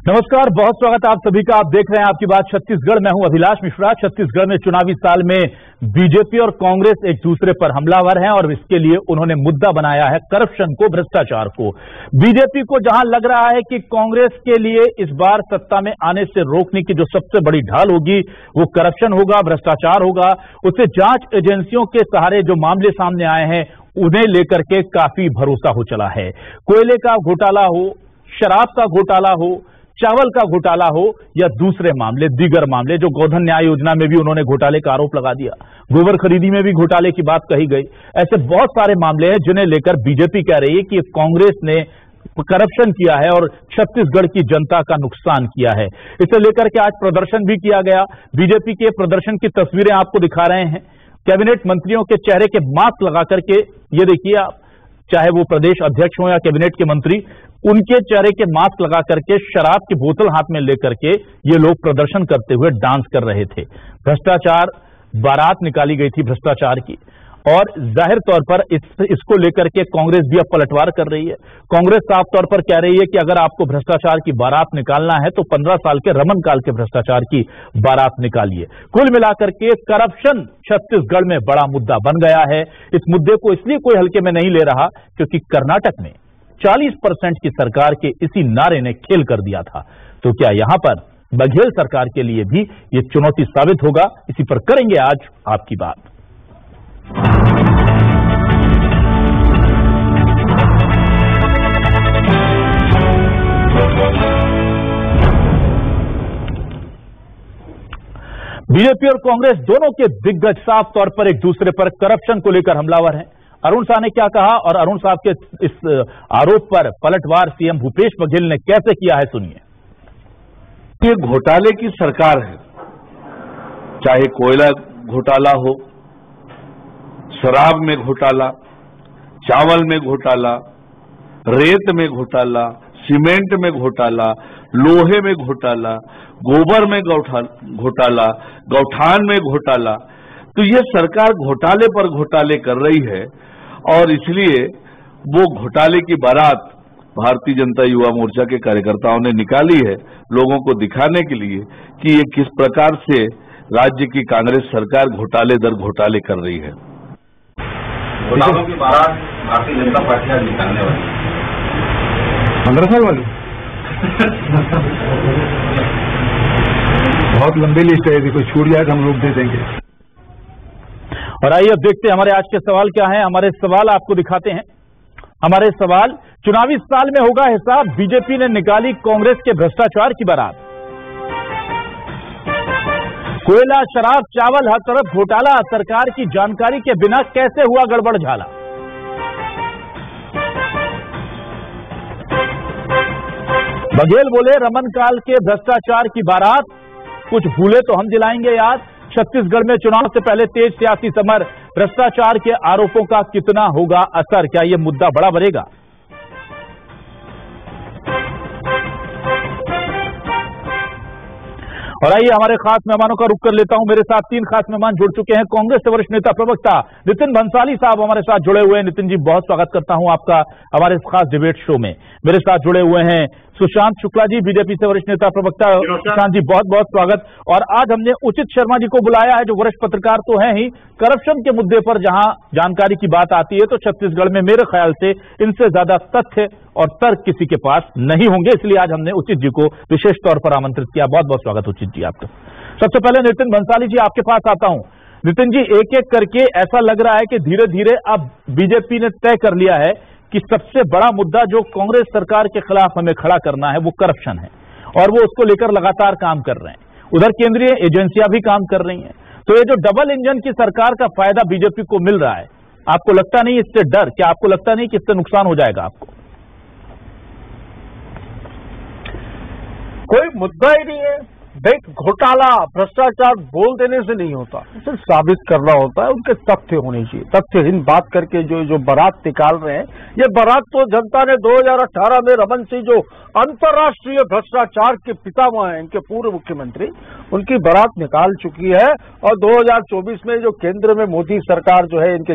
नमस्कार, बहुत स्वागत आप सभी का। आप देख रहे हैं आपकी बात छत्तीसगढ़। मैं हूं अभिलाष मिश्रा। छत्तीसगढ़ में चुनावी साल में बीजेपी और कांग्रेस एक दूसरे पर हमलावर हैं और इसके लिए उन्होंने मुद्दा बनाया है करप्शन को, भ्रष्टाचार को। बीजेपी को जहां लग रहा है कि कांग्रेस के लिए इस बार सत्ता में आने से रोकने की जो सबसे बड़ी ढाल होगी वो करप्शन होगा, भ्रष्टाचार होगा, उससे जांच एजेंसियों के सहारे जो मामले सामने आए हैं उन्हें लेकर के काफी भरोसा हो चला है। कोयले का घोटाला हो, शराब का घोटाला हो, चावल का घोटाला हो या दूसरे मामले, दीगर मामले, जो गोधन न्याय योजना में भी उन्होंने घोटाले का आरोप लगा दिया, गोबर खरीदी में भी घोटाले की बात कही गई। ऐसे बहुत सारे मामले हैं जिन्हें लेकर बीजेपी कह रही है कि कांग्रेस ने करप्शन किया है और छत्तीसगढ़ की जनता का नुकसान किया है। इसे लेकर के आज प्रदर्शन भी किया गया। बीजेपी के प्रदर्शन की तस्वीरें आपको दिखा रहे हैं। कैबिनेट मंत्रियों के चेहरे के मास्क लगा करके, ये देखिए आप, चाहे वो प्रदेश अध्यक्ष हो या कैबिनेट के मंत्री, उनके चेहरे के मास्क लगा करके शराब की बोतल हाथ में लेकर के ये लोग प्रदर्शन करते हुए डांस कर रहे थे। भ्रष्टाचार, बारात निकाली गई थी भ्रष्टाचार की, और जाहिर तौर पर इसको लेकर के कांग्रेस भी अब पलटवार कर रही है। कांग्रेस साफ तौर पर कह रही है कि अगर आपको भ्रष्टाचार की बारात निकालना है तो 15 साल के रमन काल के भ्रष्टाचार की बारात निकालिए। कुल मिलाकर के करप्शन छत्तीसगढ़ में बड़ा मुद्दा बन गया है। इस मुद्दे को इसलिए कोई हल्के में नहीं ले रहा क्योंकि कर्नाटक में 40% की सरकार के इसी नारे ने खेल कर दिया था। तो क्या यहां पर बघेल सरकार के लिए भी ये चुनौती साबित होगा? इसी पर करेंगे आज आपकी बात। बीजेपी और कांग्रेस दोनों के दिग्गज साफ तौर पर एक दूसरे पर करप्शन को लेकर हमलावर हैं। अरुण शाह ने क्या कहा और अरुण साहब के इस आरोप पर पलटवार सीएम भूपेश बघेल ने कैसे किया है, सुनिए। ये घोटाले की सरकार है, चाहे कोयला घोटाला हो, शराब में घोटाला, चावल में घोटाला, रेत में घोटाला, सीमेंट में घोटाला, लोहे में घोटाला, गोबर में घोटाला, गौठान में घोटाला। तो ये सरकार घोटाले पर घोटाले कर रही है और इसलिए वो घोटाले की बारात भारतीय जनता युवा मोर्चा के कार्यकर्ताओं ने निकाली है, लोगों को दिखाने के लिए कि ये किस प्रकार से राज्य की कांग्रेस सरकार घोटाले दर घोटाले कर रही है। घोटालों की बारात भारतीय जनता पार्टी आज निकालने वाली है। 15 साल वाली बहुत लंबी लिस्ट है, यदि कोई छूट जाए तो हम लोग दे देंगे। और आइए अब देखते हैं हमारे आज के सवाल क्या हैं। हमारे सवाल आपको दिखाते हैं। हमारे सवाल, चुनावी साल में होगा हिसाब, बीजेपी ने निकाली कांग्रेस के भ्रष्टाचार की बारात। कोयला, शराब, चावल, हर तरफ घोटाला, सरकार की जानकारी के बिना कैसे हुआ गड़बड़ झाला? बघेल बोले रमन काल के भ्रष्टाचार की बारात, कुछ भूले तो हम दिलाएंगे याद। छत्तीसगढ़ में चुनाव से पहले तेज सियासी समर, भ्रष्टाचार के आरोपों का कितना होगा असर? क्या यह मुद्दा बड़ा बढ़ेगा? और आइए हमारे खास मेहमानों का रुख कर लेता हूं। मेरे साथ 3 खास मेहमान जुड़ चुके हैं। कांग्रेस के वरिष्ठ नेता प्रवक्ता नितिन भंसाली साहब हमारे साथ जुड़े हुए हैं। नितिन जी, बहुत स्वागत करता हूं आपका हमारे खास डिबेट शो में। मेरे साथ जुड़े हुए हैं सुशांत शुक्ला जी, बीजेपी से वरिष्ठ नेता प्रवक्ता। सुशांत जी, बहुत बहुत स्वागत। और आज हमने उचित शर्मा जी को बुलाया है, जो वरिष्ठ पत्रकार तो हैं ही, करप्शन के मुद्दे पर जहां जानकारी की बात आती है तो छत्तीसगढ़ में मेरे ख्याल से इनसे ज्यादा तथ्य और तर्क किसी के पास नहीं होंगे, इसलिए आज हमने उचित जी को विशेष तौर पर आमंत्रित किया। बहुत बहुत स्वागत उचित जी आपका। सबसे पहले नितिन भंसाली जी, आपके पास आता हूं। नितिन जी, एक एक करके ऐसा लग रहा है कि धीरे धीरे अब बीजेपी ने तय कर लिया है कि सबसे बड़ा मुद्दा जो कांग्रेस सरकार के खिलाफ हमें खड़ा करना है वो करप्शन है, और वो उसको लेकर लगातार काम कर रहे हैं। उधर केंद्रीय एजेंसियां भी काम कर रही हैं। तो ये जो डबल इंजन की सरकार का फायदा बीजेपी को मिल रहा है, आपको लगता नहीं इससे डर? क्या आपको लगता नहीं कि इससे नुकसान हो जाएगा आपको? कोई मुद्दा ही नहीं है। देख, घोटाला, भ्रष्टाचार बोल देने से नहीं होता, सिर्फ साबित करना होता है। उनके तथ्य होने चाहिए। तथ्यहीन बात करके जो बारात निकाल रहे हैं, ये बारात तो जनता ने 2018 में रमन सिंह, जो अंतर्राष्ट्रीय भ्रष्टाचार के पितामह हैं, इनके पूर्व मुख्यमंत्री, उनकी बारात निकाल चुकी है। और 2024 में जो केंद्र में मोदी सरकार जो है, इनके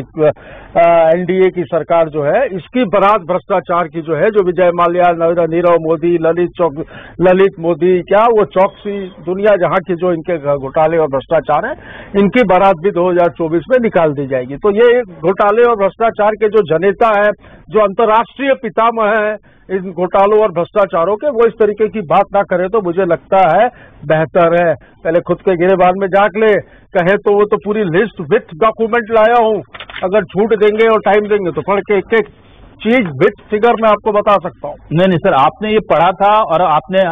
एनडीए की सरकार जो है, इसकी बारात भ्रष्टाचार की जो है, जो विजय माल्या, नीरव मोदी, ललित मोदी, क्या वो चौकसी, दुनिया जहां की जो इनके घोटाले और भ्रष्टाचार है, इनकी बारात भी 2024 में निकाल दी जाएगी। तो ये घोटाले और भ्रष्टाचार के जो जनेता है, जो अंतर्राष्ट्रीय पितामह है इन घोटालों और भ्रष्टाचारों के, वो इस तरीके की बात ना करे तो मुझे लगता है बेहतर है। पहले खुद के गिरेबान में झांक ले, कहे तो वो तो पूरी लिस्ट विथ डॉक्यूमेंट लाया हूं, अगर छूट देंगे और टाइम देंगे तो पढ़ के एक एक चीज विथ फिगर मैं आपको बता सकता हूं। नहीं, सर, आपने ये पढ़ा था और आपने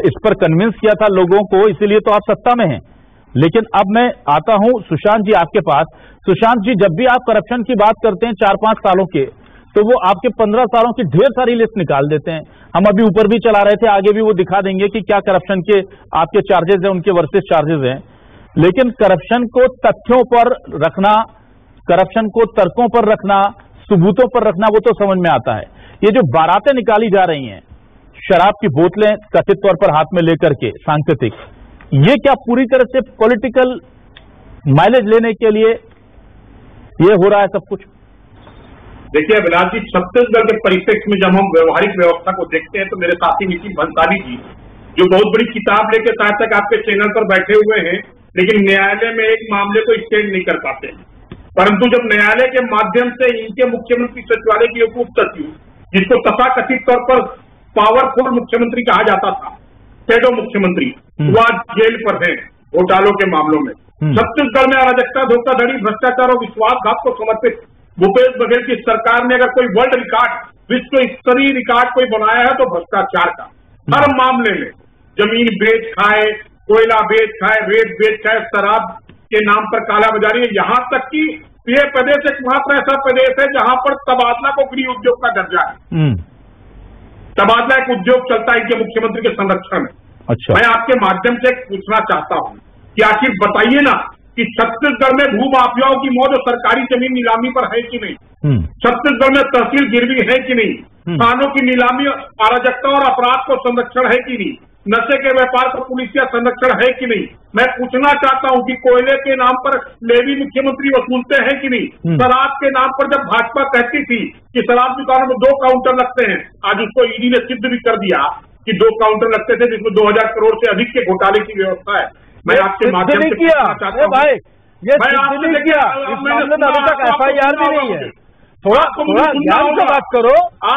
इस पर कन्विंस किया था लोगों को, इसीलिए तो आप सत्ता में हैं। लेकिन अब मैं आता हूं सुशांत जी आपके पास। सुशांत जी, जब भी आप करप्शन की बात करते हैं 4-5 सालों के, तो वो आपके 15 सालों की ढेर सारी लिस्ट निकाल देते हैं। हम अभी ऊपर भी चला रहे थे, आगे भी वो दिखा देंगे कि क्या करप्शन के आपके चार्जेस हैं, उनके वर्सेस चार्जेस हैं। लेकिन करप्शन को तथ्यों पर रखना, करप्शन को तर्कों पर रखना, सबूतों पर रखना, वो तो समझ में आता है। ये जो बारातें निकाली जा रही हैं, शराब की बोतलें कथित तौर पर हाथ में लेकर के, सांकेतिक, ये क्या पूरी तरह से पॉलिटिकल माइलेज लेने के लिए ये हो रहा है सब कुछ? देखिए अभिलाष जी, छत्तीसगढ़ के परिप्रेक्ष्य में जब हम व्यवहारिक व्यवस्था को देखते हैं तो मेरे साथी नितिन भंसाली जी, जो बहुत बड़ी किताब लेके शायद तक आपके चैनल पर बैठे हुए हैं, लेकिन न्यायालय में एक मामले को स्टैंड नहीं कर पाते। परंतु जब न्यायालय के माध्यम से इनके मुख्यमंत्री सचिवालय की उप सचिव, जिसको तथाकथित तौर पर पावरफुल मुख्यमंत्री कहा जाता था, शैडो मुख्यमंत्री, वो आज जेल पर है घोटालों के मामलों में। छत्तीसगढ़ में अराजकता, धोखाधड़ी, भ्रष्टाचार और विश्वासघात को समर्पित भूपेश बघेल की सरकार ने अगर कोई वर्ल्ड रिकॉर्ड, विश्व स्तरीय रिकॉर्ड कोई बनाया है तो भ्रष्टाचार का। हर मामले में जमीन बेच खाए, कोयला बेच खाए, रेत बेच खाए, शराब के नाम पर कालाबाजारी, यहां तक कि यह प्रदेश एक मात्र ऐसा प्रदेश है जहां पर तबादला को गृह उद्योग का दर्जा है। तबादला एक उद्योग चलता है इनके मुख्यमंत्री के संरक्षण में। अच्छा, मैं आपके माध्यम से पूछना चाहता हूं कि आखिर बताइए ना कि छत्तीसगढ़ में भू माफियाओं की मौज और सरकारी जमीन नीलामी पर है कि नहीं? छत्तीसगढ़ में तहसील गिरवी है कि नहीं? थानों की नीलामी, अराजकता और अपराध को संरक्षण है कि नहीं? नशे के व्यापार पर पुलिसिया संरक्षण है कि नहीं? मैं पूछना चाहता हूं कि कोयले के नाम पर लेवी मुख्यमंत्री वसूलते हैं कि नहीं? शराब के नाम पर जब भाजपा कहती थी कि शराब दुकानों में 2 काउंटर लगते हैं, आज उसको ईडी ने सिद्ध भी कर दिया कि 2 काउंटर लगते थे, जिसमें 2000 करोड़ से अधिक के घोटाले की व्यवस्था है। मैं आपके माध्यम से पूछना चाहता हूं भाई, ये सिद्ध नहीं किया, इस मामले में अभी तक FIR भी नहीं है। थोड़ा ज्ञान से बात करो,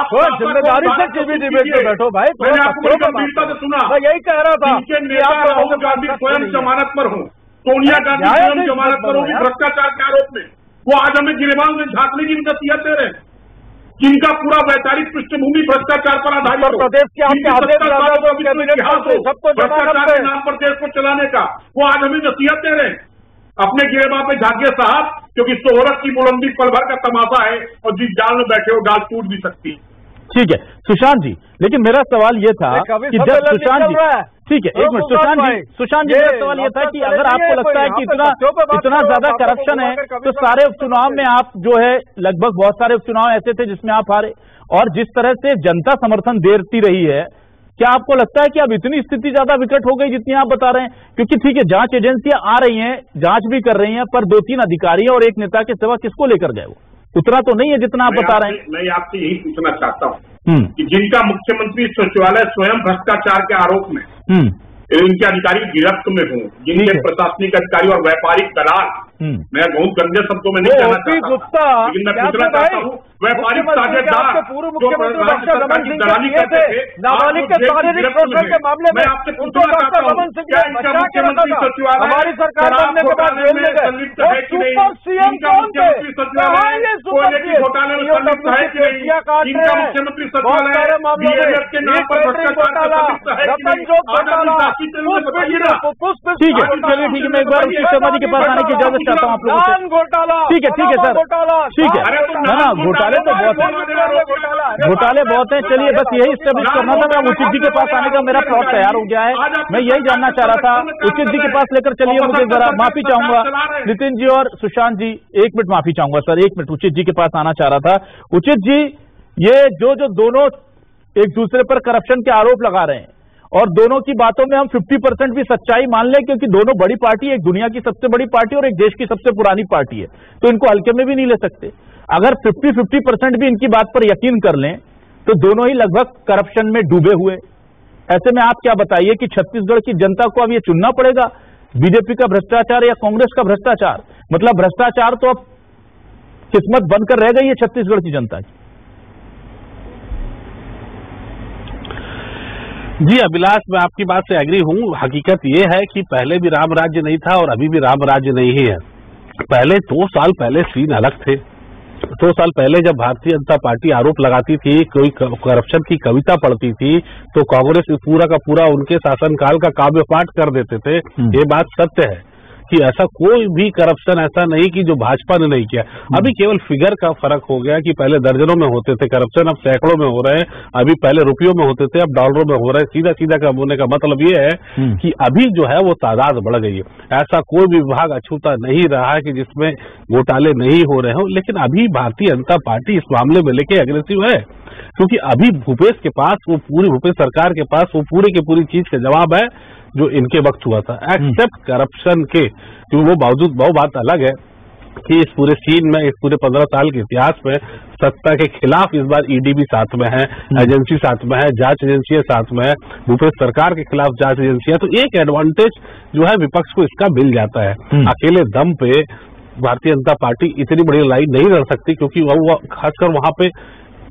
थोड़ा जिम्मेदारी से टीवी डिबेट में बैठो भाई। मैंने आपको गंभीरता से सुना, मैं यही कह रहा था कि नेता राहुल गांधी स्वयं जमानत पर हो, सोनिया गांधी स्वयं जमानत पर होगी भ्रष्टाचार के आरोप में। वो आज हमें गिरेबान में झांकने की नसीहत दे रहे हैं, जिनका पूरा वैचारिक पृष्ठभूमि भ्रष्टाचार पर आधारित हो। प्रदेश के भ्रष्टाचार के नाम पर देश को चलाने का वो आज हमें नसीहत दे रहे हैं। अपने गिरेबान पे झांकिए साहब, क्योंकि शोहरत की बुलंदी पल भर का तमाशा है और जिस डाल में बैठे हो डाल टूट भी सकती है। ठीक है सुशांत जी, लेकिन मेरा सवाल ये था कि जब सुशांत जी, ठीक है एक मिनट सुशांत जी, मेरा सवाल ये था कि अगर आपको लगता है कि इतना ज्यादा करप्शन है तो सारे उपचुनाव में आप जो है, लगभग बहुत सारे उपचुनाव ऐसे थे जिसमें आप हारे, और जिस तरह से जनता समर्थन देती रही है, क्या आपको लगता है कि अब इतनी स्थिति ज्यादा विकट हो गई जितनी आप बता रहे हैं? क्योंकि ठीक है, जांच एजेंसियां आ रही हैं, जांच भी कर रही हैं, पर 2-3 अधिकारी और एक नेता के सिवा किसको लेकर गए? वो उतना तो नहीं है जितना आप बता रहे हैं। मैं आपसे यही पूछना चाहता हूं कि जिनका मुख्यमंत्री सचिवालय स्वयं भ्रष्टाचार के आरोप में इनके अधिकारी गिरफ्त में हों, जिनके प्रशासनिक अधिकारी और व्यापारिक दलाल, मैं बहुत गंदे शब्दों में नहीं कहना चाहता, लेकिन मैं पूछना चाहता हूँ व्यापारिक साझेदार जो दलाली करते थे, नाबालिग के शारीरिक शोषण के मामले में मैं आपसे पूछना चाहता हूँ क्या इनका मुख्यमंत्री सचिवालय हमारी सरकार बनने के बाद जेल में संलिप्त है कि नहीं? इनका मुख्यमंत्री सचिवालय कोयले की घोटाले में संलिप्त है कि नहीं? इनका मुख्यमंत्री सचिवालय BAF के नाम पर भ्रष्टाचार में संलिप्त है कि नहीं? ठीक है, चलिए ठीक है, मैं एक बार शर्मा जी के पास आने की इजाजत चाहता हूँ आप लोगों से। ठीक है सर, ठीक है ना, घोटाले तो बहुत है, घोटाले बहुत हैं। चलिए बस यही स्टेब्लिश करना था, मैं उचित जी के पास आने का मेरा प्लॉट तैयार हो गया है, मैं यही जानना चाह रहा था। उचित जी के पास लेकर चलिए, मुझे जरा माफी चाहूंगा नितिन जी और सुशांत जी, 1 मिनट माफी चाहूंगा सर, 1 मिनट उचित जी के पास आना चाह रहा था। उचित जी, ये जो दोनों एक दूसरे पर करप्शन के आरोप लगा रहे हैं और दोनों की बातों में हम 50% भी सच्चाई मान लें, क्योंकि दोनों बड़ी पार्टी, एक दुनिया की सबसे बड़ी पार्टी और एक देश की सबसे पुरानी पार्टी है, तो इनको हल्के में भी नहीं ले सकते। अगर 50% भी इनकी बात पर यकीन कर लें तो दोनों ही लगभग करप्शन में डूबे हुए। ऐसे में आप क्या बताइए कि छत्तीसगढ़ की जनता को अब ये चुनना पड़ेगा, बीजेपी का भ्रष्टाचार या कांग्रेस का भ्रष्टाचार? मतलब भ्रष्टाचार तो अब किस्मत बनकर रह गई है छत्तीसगढ़ की जनता की। जी अभिलाष, मैं आपकी बात से एग्री हूँ। हकीकत ये है कि पहले भी राम राज्य नहीं था और अभी भी राम राज्य नहीं है। पहले 2 साल पहले सीन अलग थे। 2 साल पहले जब भारतीय जनता पार्टी आरोप लगाती थी, कोई करप्शन की कविता पढ़ती थी, तो कांग्रेस पूरा का पूरा उनके शासनकाल का काव्य पाठ कर देते थे। ये बात सत्य है कि ऐसा कोई भी करप्शन ऐसा नहीं कि जो भाजपा ने नहीं किया। अभी केवल फिगर का फर्क हो गया कि पहले दर्जनों में होते थे करप्शन, अब सैकड़ों में हो रहे हैं। अभी पहले रुपयों में होते थे, अब डॉलरों में हो रहे हैं। सीधा सीधा कम होने का मतलब ये है कि अभी जो है वो तादाद बढ़ गई है। ऐसा कोई भी विभाग अछूता नहीं रहा है कि जिसमें घोटाले नहीं हो रहे हो। लेकिन अभी भारतीय जनता पार्टी इस मामले में लेके अग्रेसिव है, क्योंकि अभी भूपेश के पास भूपेश सरकार के पास वो पूरी की पूरी चीज का जवाब है जो इनके वक्त हुआ था, एक्सेप्ट करप्शन के। क्योंकि वो बावजूद वो बात अलग है कि इस पूरे सीन में, इस पूरे 15 साल के इतिहास में सत्ता के खिलाफ इस बार ईडी भी साथ में है, एजेंसी साथ में है, जांच एजेंसियां साथ में है, भूपेश सरकार के खिलाफ जांच एजेंसियां। तो एक एडवांटेज जो है विपक्ष को इसका मिल जाता है। अकेले दम पे भारतीय जनता पार्टी इतनी बड़ी लड़ाई नहीं लड़ सकती, क्योंकि वो खासकर वहां पे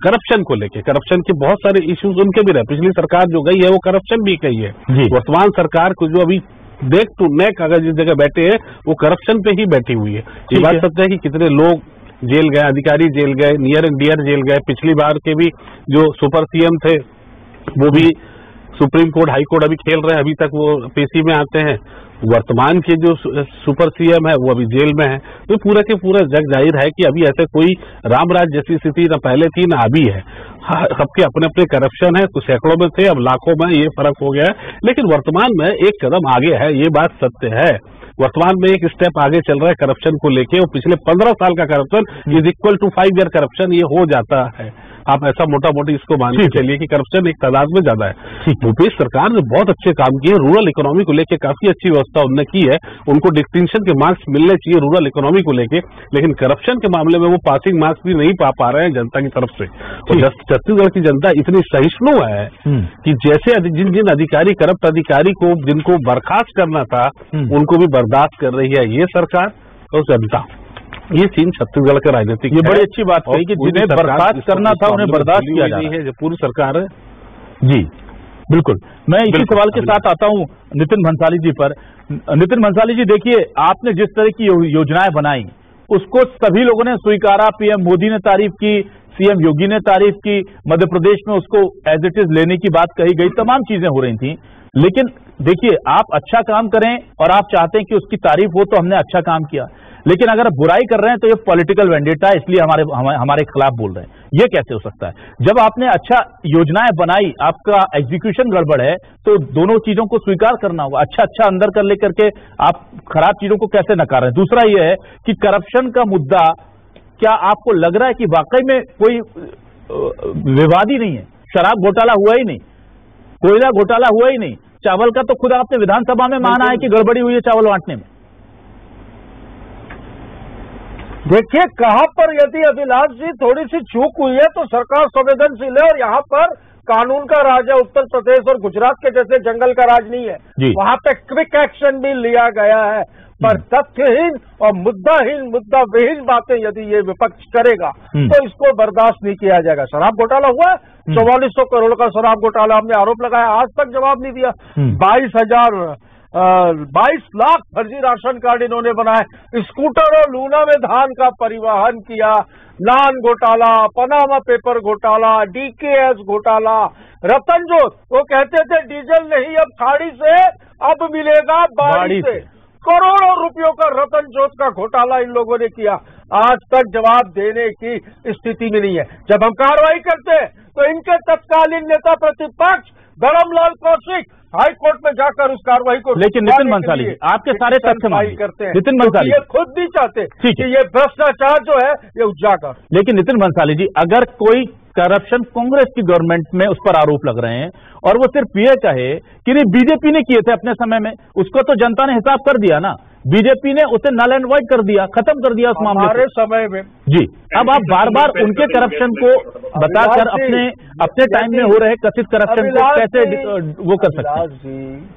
करप्शन को लेके, करप्शन के बहुत सारे इश्यूज उनके भी रहे। पिछली सरकार जो गई है वो करप्शन भी गई है। वर्तमान सरकार को जो अभी नेक टू नेक अगर जिस जगह बैठे हैं वो करप्शन पे ही बैठी हुई है। ये बात सत्य है कि कितने लोग जेल गए, अधिकारी जेल गए, नियर एंड डियर जेल गए। पिछली बार के भी जो सुपर सीएम थे वो भी सुप्रीम कोर्ट, हाई कोर्ट अभी खेल रहे हैं, अभी तक वो पेशी में आते हैं। वर्तमान के जो सुपर सीएम है वो अभी जेल में है। तो पूरा के पूरा जग जाहिर है कि अभी ऐसे कोई रामराज जैसी स्थिति न पहले थी न अभी है। सबके अपने अपने करप्शन है, कुछ सैकड़ों में थे, अब लाखों में, ये फर्क हो गया है। लेकिन वर्तमान में एक कदम आगे है, ये बात सत्य है। वर्तमान में एक स्टेप आगे चल रहा है करप्शन को लेके, और पिछले 15 साल का corruption is equal to 5 year corruption ये हो जाता है। आप ऐसा मोटा मोटी इसको मान के चलिए कि करप्शन एक तादाद में ज्यादा है। भूपेश सरकार ने बहुत अच्छे काम किए, रूरल इकोनॉमी को लेके काफी अच्छी व्यवस्था उन्होंने की है। उनको डिस्टिंक्शन के मार्क्स मिलने चाहिए रूरल इकोनॉमी को लेके, लेकिन करप्शन के मामले में वो पासिंग मार्क्स भी नहीं पा रहे हैं जनता की तरफ से। तो छत्तीसगढ़ की जनता इतनी सहिष्णु है कि जैसे जिन जिन अधिकारी, करप्ट अधिकारी को जिनको बर्खास्त करना था उनको भी बर्दाश्त कर रही है ये सरकार और जनता। ये सीन छत्तीसगढ़ का राजनीतिक, ये बड़ी अच्छी बात कही कि जिन्हें बर्खास्त करना था उन्हें बर्दाश्त किया जा रहा है। जो पूरी सरकार है। जी बिल्कुल। मैं इसी सवाल के साथ आता हूं नितिन भंसाली जी पर। नितिन भंसाली जी, देखिए आपने जिस तरह की योजनाएं बनाई उसको सभी लोगों ने स्वीकारा। पीएम मोदी ने तारीफ की, सीएम योगी ने तारीफ की, मध्य प्रदेश में उसको एज इट इज लेने की बात कही गई, तमाम चीजें हो रही थी। लेकिन देखिए, आप अच्छा काम करें और आप चाहते हैं कि उसकी तारीफ हो, तो हमने अच्छा काम किया। लेकिन अगर बुराई कर रहे हैं तो ये पॉलिटिकल वेंडेटा है, इसलिए हमारे खिलाफ बोल रहे हैं, ये कैसे हो सकता है? जब आपने अच्छा योजनाएं बनाई, आपका एग्जीक्यूशन गड़बड़ है, तो दोनों चीजों को स्वीकार करना होगा। अच्छा अंदर कर लेकर के आप खराब चीजों को कैसे नकार रहे हैं? दूसरा ये है कि करप्शन का मुद्दा, क्या आपको लग रहा है कि वाकई में कोई विवाद ही नहीं है? शराब घोटाला हुआ ही नहीं, कोयला घोटाला हुआ ही नहीं, चावल का तो खुद आपने विधानसभा में माना है कि गड़बड़ी हुई है चावल बांटने में। देखिए, कहां पर यदि अभिलाष जी थोड़ी सी चूक हुई है तो सरकार संवेदनशील है, और यहाँ पर कानून का राज है। उत्तर प्रदेश और गुजरात के जैसे जंगल का राज नहीं है, वहां पे क्विक एक्शन भी लिया गया है। पर तथ्यहीन और मुद्दा विहीन बातें यदि ये विपक्ष करेगा तो इसको बर्दाश्त नहीं किया जाएगा। शराब घोटाला हुआ, 4400 करोड़ का शराब घोटाला हमने आरोप लगाया, आज तक जवाब नहीं दिया। 22 लाख फर्जी राशन कार्ड इन्होंने बनाए। स्कूटर और लूना में धान का परिवहन किया। नान घोटाला, पनामा पेपर घोटाला, डीकेएस घोटाला, रतन जोत, वो कहते थे डीजल नहीं अब खाड़ी से, अब मिलेगा बाड़ी से। करोड़ों रुपयों का रतन जोत का घोटाला इन लोगों ने किया, आज तक जवाब देने की स्थिति में नहीं है। जब हम कार्रवाई करते हैं तो इनके तत्कालीन नेता प्रतिपक्ष धर्मलाल कौशिक हाई कोर्ट में जाकर उस कार्रवाई को, लेकिन नितिन भंसाली जी आपके सारे तथ्य मांग करते हैं, नितिन भंसाली ये खुद नहीं चाहते कि ये भ्रष्टाचार जो है ये उजागर। लेकिन नितिन भंसाली जी अगर कोई करप्शन कांग्रेस की गवर्नमेंट में उस पर आरोप लग रहे हैं और वो सिर्फ ये कहे कि नहीं बीजेपी ने किए थे अपने समय में, उसको तो जनता ने हिसाब कर दिया ना, बीजेपी ने उसे नल एंड वाइड कर दिया, खत्म कर दिया उस मामले हमारे समय में। जी अब आप बार बार उनके करप्शन को बताकर अपने टाइम में हो रहे कथित करप्शन को कैसे वो कर सकते हैं?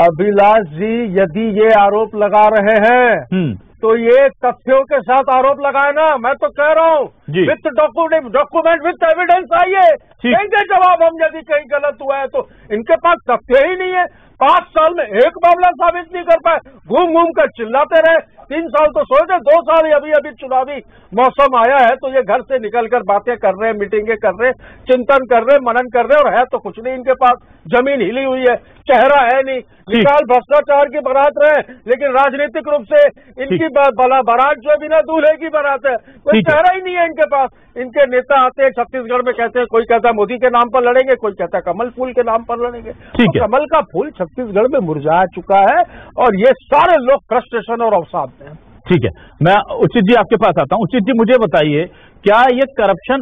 अभिलाष जी यदि ये आरोप लगा रहे हैं तो ये तथ्यों के साथ आरोप लगाए ना, मैं तो कह रहा हूँ विथ डॉक्यूमेंट विथ एविडेंस आइए, देंगे जवाब हम यदि कहीं गलत हुआ है तो। इनके पास तथ्य ही नहीं है, 5 साल में एक मामला साबित नहीं कर पाए, घूम घूम कर चिल्लाते रहे, 3 साल तो सोचे, 2 साल अभी चुनावी मौसम आया है तो ये घर से निकलकर बातें कर रहे हैं, मीटिंगें कर रहे हैं, चिंतन कर रहे हैं, मनन कर रहे हैं, और है तो कुछ नहीं इनके पास, जमीन हिली हुई है, चेहरा है नहीं, निकाल भ्रष्टाचार की बारात रहे, लेकिन राजनीतिक रूप से इनकी बारात जो बिना दूल्हे की बारात है, कोई चेहरा ही नहीं है इनके पास। इनके नेता आते हैं छत्तीसगढ़ में, कहते हैं, कोई कहता है मोदी के नाम पर लड़ेंगे, कोई कहता है कमल फूल के नाम पर लड़ेंगे। तो कमल का फूल छत्तीसगढ़ में मुरझा चुका है और ये सारे लोग फ्रस्ट्रेशन और अवसाद में हैं। ठीक है, मैं उचित जी आपके पास आता हूं। उचित जी मुझे बताइए, क्या ये करप्शन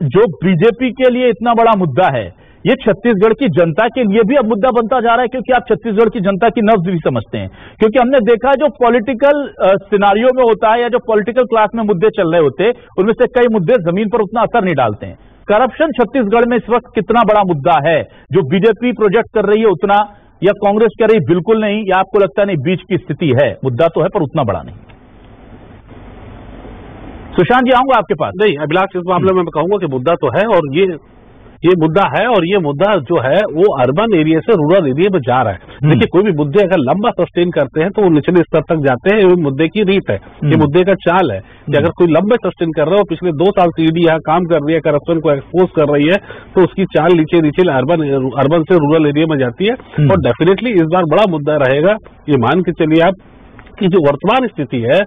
जो बीजेपी के लिए इतना बड़ा मुद्दा है, ये छत्तीसगढ़ की जनता के लिए भी अब मुद्दा बनता जा रहा है? क्योंकि आप छत्तीसगढ़ की जनता की नब्ज भी समझते हैं, क्योंकि हमने देखा जो पॉलिटिकल सिनारियो में होता है या जो पॉलिटिकल क्लास में मुद्दे चल रहे होते हैं उनमें से कई मुद्दे जमीन पर उतना असर नहीं डालते हैं। करप्शन छत्तीसगढ़ में इस वक्त कितना बड़ा मुद्दा है जो बीजेपी प्रोजेक्ट कर रही है उतना, या कांग्रेस कह रही बिल्कुल नहीं, या आपको लगता नहीं बीच की स्थिति है, मुद्दा तो है पर उतना बड़ा नहीं? सुशांत जी आऊंगा आपके पास। नहीं अभिलाष, इस मामले में मैं कहूंगा कि मुद्दा तो है और ये मुद्दा है, और ये मुद्दा जो है वो अर्बन एरिया से रूरल एरिया में जा रहा है। देखिए कोई भी मुद्दे अगर लंबा सस्टेन करते हैं तो वो निचले स्तर तक जाते हैं, ये मुद्दे की रीत है, ये मुद्दे का चाल है कि अगर कोई लंबे सस्टेन कर रहा है और पिछले 2 साल से ईडी यहाँ काम कर रही है, करप्शन को एक्सपोज कर रही है, तो उसकी चाल नीचे अर्बन से रूरल एरिया में जाती है। और डेफिनेटली इस बार बड़ा मुद्दा रहेगा, ये मान के चलिए आप कि जो वर्तमान स्थिति है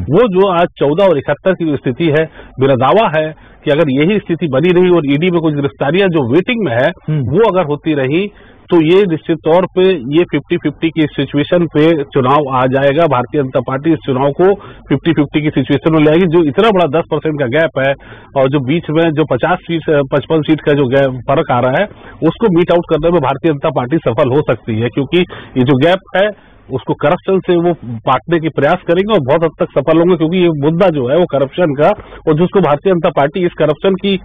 वो जो आज 14 और 71 की स्थिति है, मेरा दावा है कि अगर यही स्थिति बनी रही और ईडी में कुछ गिरफ्तारियां जो वेटिंग में है वो अगर होती रही तो ये निश्चित तौर पे ये 50-50 की सिचुएशन पे चुनाव आ जाएगा। भारतीय जनता पार्टी इस चुनाव को 50-50 की सिचुएशन में ले आएगी। जो इतना बड़ा 10% का गैप है और जो बीच में जो 55 सीट का जो फर्क आ रहा है उसको मीट आउट करने में भारतीय जनता पार्टी सफल हो सकती है, क्योंकि ये जो गैप है उसको करप्शन से वो पाटने की प्रयास करेंगे और बहुत हद तक सफल होंगे, क्योंकि ये मुद्दा जो है वो करप्शन का, और जिसको भारतीय जनता पार्टी इस करप्शन की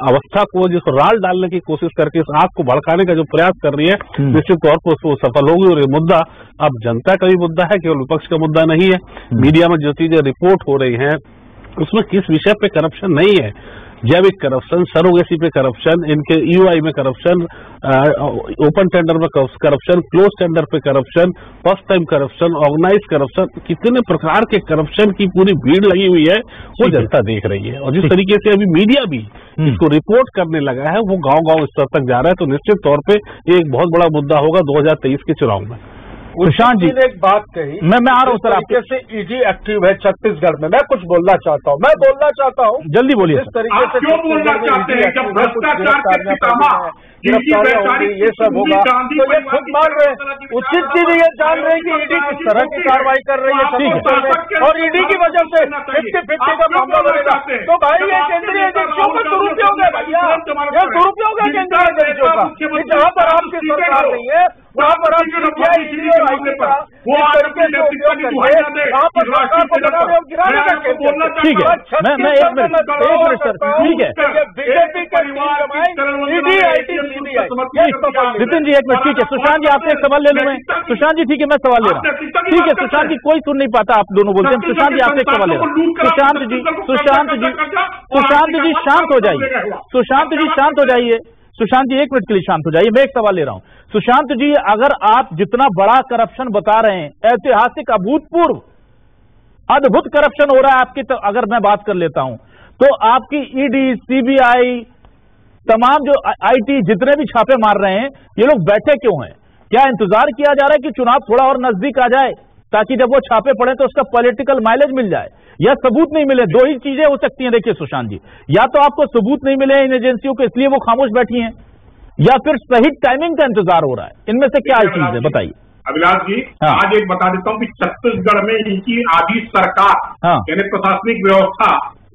अवस्था को जिसको राल डालने की कोशिश करके इस आग को भड़काने का जो प्रयास कर रही है, निश्चित तौर पर उसको सफल होगी। और ये मुद्दा अब जनता का भी मुद्दा है, केवल विपक्ष का मुद्दा नहीं है। मीडिया में जो चीजें रिपोर्ट हो रही हैं उसमें किस विषय पे करप्शन नहीं है, जैविक करप्शन, सरोगेसी पे करप्शन, इनके ईओआई में करप्शन, ओपन टेंडर में करप्शन, क्लोज टेंडर पे corruption, first time corruption, organise corruption, कितने प्रकार के करप्शन की पूरी भीड़ लगी हुई है वो जनता देख रही है। और जिस तरीके से अभी मीडिया भी इसको रिपोर्ट करने लगा है वो गांव-गांव स्तर तक जा रहा है, तो निश्चित तौर पे ये एक बहुत बड़ा मुद्दा होगा 2023 के चुनाव में। सुशांत जी ने एक बात कही, मैं आ रहा हूँ सर, आपके से ईडी एक्टिव है छत्तीसगढ़ में, मैं कुछ बोलना चाहता हूँ, जल्दी बोलिए। इस तरीके से क्यों बोलना चाहते हैं? जब भ्रष्टाचार के पितामह ये सब होगा तो ये खुद मान रहे हैं, उचित चीज ये जान रहे हैं कि ईडी किस तरह की कार्रवाई कर रही है छत्तीसगढ़ में, और ईडी की वजह से 50-50 का मामला बनेगा। तो भाई ये केंद्रीय एजेंसियों का दुरुपयोग है भैया, ये दुरुपयोग है केंद्रीय एजेंसियों का। जहाँ पर आपकी सरकार नहीं है वहाँ पर आप ईडी और आईटी का वो तरीके से उपयोग करके वहाँ पर सरकार को बनाने और गिराने का केंद्र। ठीक है, मैं एक मिनट सर, ठीक है, बीजेपी के ईडी आईटी नितिन जी एक मिनट, ठीक है। सुशांत जी आपसे एक सवाल ले लूं मैं? सुशांत जी ठीक है, मैं सवाल ले रहा हूँ, ठीक है। सुशांत जी कोई सुन नहीं पाता, आप दोनों बोलते हैं। सुशांत जी आपसे एक सवाल ले रहा हूँ। सुशांत जी शांत हो जाइए, सुशांत जी शांत हो जाइए, सुशांत जी एक मिनट के लिए शांत हो जाइए, मैं एक सवाल ले रहा हूं। सुशांत जी अगर आप जितना बड़ा करप्शन बता रहे हैं, ऐतिहासिक, अभूतपूर्व, अद्भुत करप्शन हो रहा है आपकी, तो अगर मैं बात कर लेता हूं तो आपकी ईडी, सीबीआई, तमाम जो आईटी जितने भी छापे मार रहे हैं, ये लोग बैठे क्यों हैं? क्या इंतजार किया जा रहा है कि चुनाव थोड़ा और नजदीक आ जाए ताकि जब वो छापे पड़े तो उसका पॉलिटिकल माइलेज मिल जाए, या सबूत नहीं मिले। दो ही चीजें हो सकती हैं देखिए सुशांत जी, या तो आपको सबूत नहीं मिले इन एजेंसियों को इसलिए वो खामोश बैठी हैं, या फिर सही टाइमिंग का इंतजार हो रहा है। इनमें से क्या चीज है बताइए अभिलाष जी। हाँ। आज एक बता देता हूं कि छत्तीसगढ़ में इनकी आधी सरकार, हाँ। यानी प्रशासनिक व्यवस्था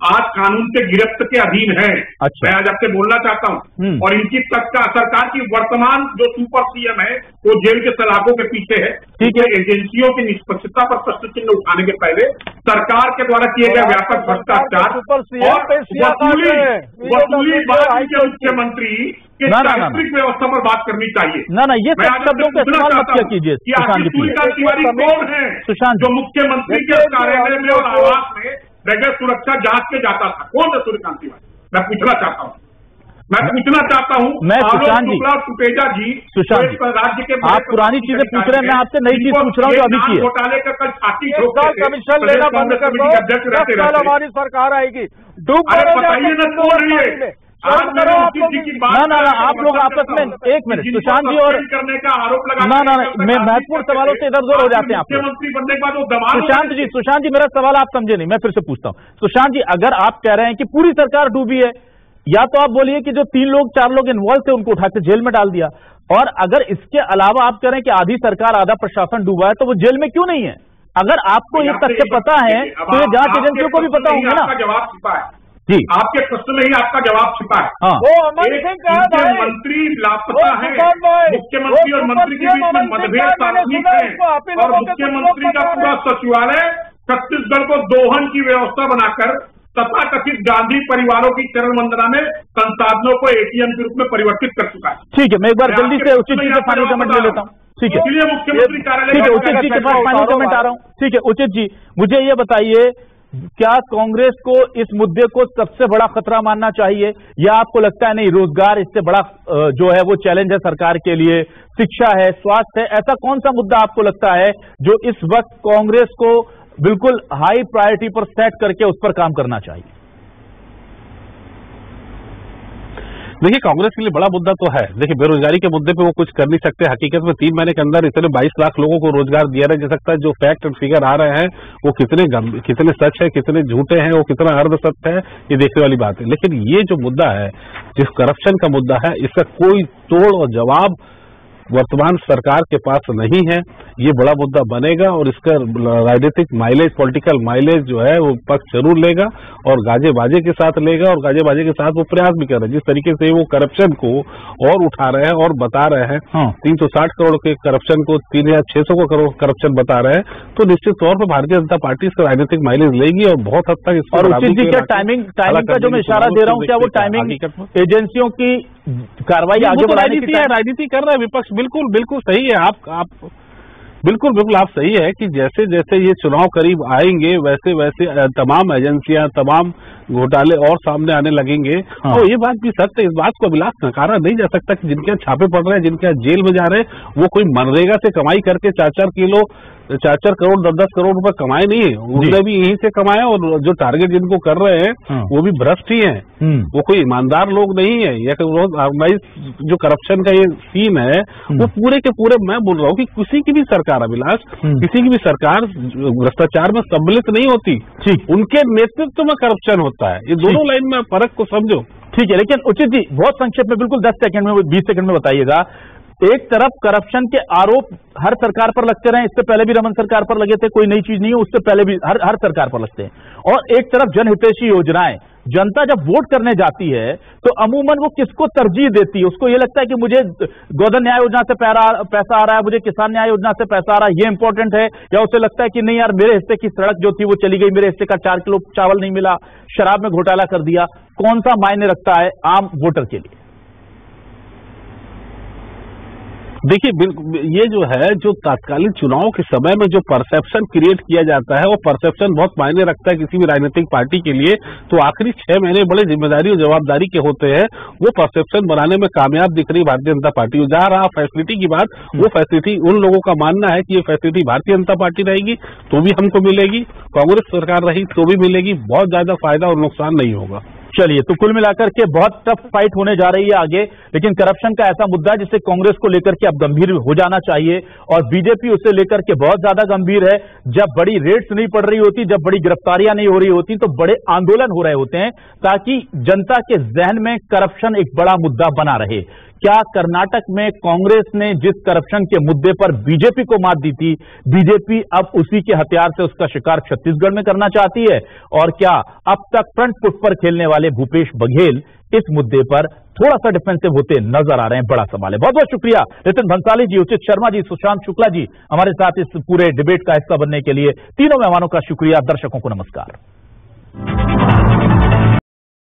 आज कानून के गिरफ्त के अधीन है। अच्छा। मैं आज आपसे बोलना चाहता हूं। और इनकी सरकार की वर्तमान जो सुपर सीएम है वो जेल के सलाखों के पीछे है। ठीक है। एजेंसियों की निष्पक्षता पर प्रश्न चिन्ह उठाने के पहले सरकार के द्वारा किए गए व्यापक भ्रष्टाचार और वसूली बाद के मुख्यमंत्री के चारित्रिक व्यवस्था पर बात करनी चाहिए। ना ये सब शब्दों का इस्तेमाल मत किया कीजिए सुशांत जी। सूर्यकांत तिवारी कौन है सुशांत जो मुख्यमंत्री के कार्यालय में और आवास में बगैर सुरक्षा जांच के जाता था? कौन है सूर्यकांत तिवारी? मैं पूछना चाहता हूँ। मैं सुशांत जी, सुटेजा जी, सुशांत जी, राज्य के आप पुरानी चीजें पूछ रहे हैं, मैं आपसे नई चीज पूछ रहा हूँ जो अभी की है। घोटाले का कल छाती कमीशन लेना बंद कर दो, 10 साल हमारी सरकार आएगी। बताइए ना कौन है ये? ना आप लोग आपस में एक मिनट सुशांत जी और करने का आरोप लगा मैं महत्वपूर्ण सवालों से इधर उधर हो जाते हैं आप मुख्यमंत्री बनने के बाद वो दबाव। सुशांत जी मेरा सवाल आप समझे नहीं, मैं फिर से पूछता हूँ। सुशांत जी, अगर आप कह रहे हैं कि पूरी सरकार डूबी है, या तो आप बोलिए कि जो 3 लोग 4 लोग इन्वॉल्व थे उनको उठा के जेल में डाल दिया, और अगर इसके अलावा आप कह रहे हैं कि आधी सरकार आधा प्रशासन डूबा है, तो वो जेल में क्यों नहीं है? अगर आपको ये तथ्य पता है तो ये जांच एजेंसियों को भी पता होंगे ना। जवाब छिपा है जी, आपके प्रश्न में ही आपका जवाब छिपा है। हाँ। मंत्री लापता है, मुख्यमंत्री और मंत्री के बीच में मतभेद सार्वजनिक है, और मुख्यमंत्री का पूरा सचिवालय छत्तीसगढ़ को दोहन की व्यवस्था बनाकर तथाकथित गांधी परिवारों की चरण वंदना में संसाधनों को एटीएम के रूप में परिवर्तित कर चुका है। ठीक है, मैं एक बार जल्दी से उचित जी से फाइनल कमेंट ले लेता हूँ। ठीक है, इसलिए मुख्यमंत्री कार्यालय, ठीक है, उचित जी के पास फाइनल कमेंट आ रहा हूँ। ठीक है उचित जी, मुझे ये बताइए, क्या कांग्रेस को इस मुद्दे को सबसे बड़ा खतरा मानना चाहिए, या आपको लगता है नहीं रोजगार इससे बड़ा जो है वो चैलेंज है सरकार के लिए, शिक्षा है, स्वास्थ्य है, ऐसा कौन सा मुद्दा आपको लगता है जो इस वक्त कांग्रेस को बिल्कुल हाई प्रायोरिटी पर सेट करके उस पर काम करना चाहिए? देखिए, कांग्रेस के लिए बड़ा मुद्दा तो है। देखिए, बेरोजगारी के मुद्दे पे वो कुछ कर नहीं सकते। हकीकत में 3 महीने के अंदर इतने 22 लाख लोगों को रोजगार दिया जा सकता है। जो फैक्ट एंड फिगर आ रहे हैं वो कितने सच है, कितने झूठे हैं, वो कितना अर्ध सत्य है, ये देखने वाली बात है। लेकिन ये जो मुद्दा है, जिस करप्शन का मुद्दा है, इसका कोई तोड़ और जवाब वर्तमान सरकार के पास नहीं है। ये बड़ा मुद्दा बनेगा और इसका राजनीतिक माइलेज, पॉलिटिकल माइलेज जो है वो पक्ष जरूर लेगा, और गाजे बाजे के साथ लेगा, और गाजे बाजे के साथ वो प्रयास भी कर रहे हैं। जिस तरीके से वो करप्शन को और उठा रहे हैं और बता रहे हैं, 360 करोड़ के करप्शन को 3600 करोड़ करप्शन बता रहे हैं, तो निश्चित तौर पर भारतीय जनता पार्टी इसका राजनीतिक माइलेज लेगी और बहुत हद तक इसको। और उचित जी, क्या टाइमिंग का जो मैं इशारा दे रहा हूँ, क्या वो टाइमिंग एजेंसियों की कार्रवाई आगे बढ़ाने की राजनीति कर रहा है विपक्ष? बिल्कुल सही है। आप बिल्कुल आप सही है कि जैसे जैसे ये चुनाव करीब आएंगे वैसे वैसे तमाम एजेंसियां, तमाम घोटाले और सामने आने लगेंगे। हाँ। और ये बात भी सत्य है, इस बात को अभिलाष नकारा नहीं जा सकता कि जिनके छापे पड़ रहे हैं, जिनके जेल में जा रहे हैं, वो कोई मनरेगा से कमाई करके 4-4 करोड़ 10-10 करोड़ रुपए कमाए नहीं है। उन्होंने भी यहीं से कमाया, और जो टारगेट जिनको कर रहे हैं वो भी भ्रष्ट ही हैं। वो कोई ईमानदार लोग नहीं है। जो करप्शन का ये सीन है वो पूरे के पूरे, मैं बोल रहा हूँ कि किसी की भी सरकार अभिलाष, किसी की भी सरकार भ्रष्टाचार में सम्मिलित नहीं होती, उनके नेतृत्व में करप्शन होता है। ये दोनों लाइन में फर्क को समझो। ठीक है, लेकिन उचित जी बहुत संक्षेप में, बिल्कुल 10 सेकंड में, 20 सेकंड में बताइएगा। एक तरफ करप्शन के आरोप हर सरकार पर लगते रहे, इससे पहले भी रमन सरकार पर लगे थे, कोई नई चीज नहीं है, उससे पहले भी हर सरकार पर लगते हैं, और एक तरफ जनहितैषी योजनाएं। जनता जब वोट करने जाती है तो अमूमन वो किसको तरजीह देती है? उसको ये लगता है कि मुझे गोधन न्याय योजना से पैसा आ रहा है, मुझे किसान न्याय योजना से पैसा आ रहा है, ये इंपॉर्टेंट है, या उसे लगता है कि नहीं यार मेरे हिस्से की सड़क जो थी वो चली गई, मेरे हिस्से का 4 किलो चावल नहीं मिला, शराब में घोटाला कर दिया? कौन सा मायने रखता है आम वोटर के लिए? देखिए, ये जो है, जो तात्कालिक चुनाव के समय में जो परसेप्शन क्रिएट किया जाता है, वो परसेप्शन बहुत मायने रखता है किसी भी राजनीतिक पार्टी के लिए। तो आखिरी 6 महीने बड़े जिम्मेदारी और जवाबदारी के होते हैं। वो परसेप्शन बनाने में कामयाब दिख रही भारतीय जनता पार्टी। जहाँ रहा फैसिलिटी की बात, वो फैसिलिटी उन लोगों का मानना है कि ये फैसिलिटी भारतीय जनता पार्टी रहेगी तो भी हमको मिलेगी, कांग्रेस सरकार रही तो भी मिलेगी, बहुत ज्यादा फायदा और नुकसान नहीं होगा। चलिए, तो कुल मिलाकर के बहुत टफ फाइट होने जा रही है आगे, लेकिन करप्शन का ऐसा मुद्दा है जिसे कांग्रेस को लेकर के अब गंभीर हो जाना चाहिए और बीजेपी उसे लेकर के बहुत ज्यादा गंभीर है। जब बड़ी रेड्स नहीं पड़ रही होती, जब बड़ी गिरफ्तारियां नहीं हो रही होती, तो बड़े आंदोलन हो रहे होते हैं ताकि जनता के जहन में करप्शन एक बड़ा मुद्दा बना रहे। क्या कर्नाटक में कांग्रेस ने जिस करप्शन के मुद्दे पर बीजेपी को मात दी थी, बीजेपी अब उसी के हथियार से उसका शिकार छत्तीसगढ़ में करना चाहती है? और क्या अब तक फ्रंट फुट पर खेलने वाले भूपेश बघेल इस मुद्दे पर थोड़ा सा डिफेंसिव होते नजर आ रहे हैं? बड़ा सवाल है। बहुत बहुत शुक्रिया नितिन भंसाली जी, उचित शर्मा जी, सुशांत शुक्ला जी, हमारे साथ इस पूरे डिबेट का हिस्सा बनने के लिए। तीनों मेहमानों का शुक्रिया। दर्शकों को नमस्कार।